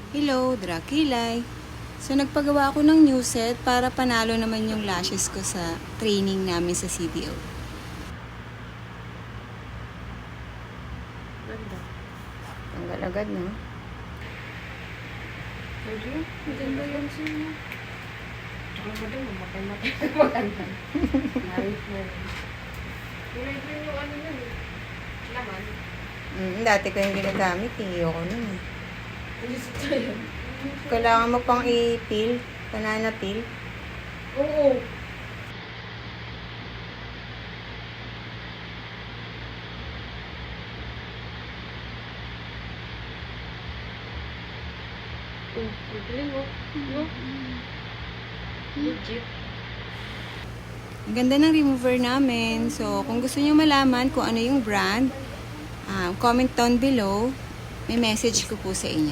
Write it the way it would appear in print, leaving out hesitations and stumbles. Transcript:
Hello, Drakilay. So, nagpagawa ako ng new set para panalo naman yung lashes ko sa training namin sa CDO. Ganda. Tanggal agad, no? Pwede yun. Maganda yun siya. Tsaka madam, mamatay-matay. Maganda. Marif na yun. Kulay-green yung ano yun eh. Laman. Dati ko yung ginagamit, ayoko nun eh. Inisip tayo. Kailangan mo pang i-peel, banana peel. Oo. Galing mo. No? Legit. Ang ganda ng remover namin. So, kung gusto niyo malaman kung ano yung brand, comment down below. May message ko po sa inyo.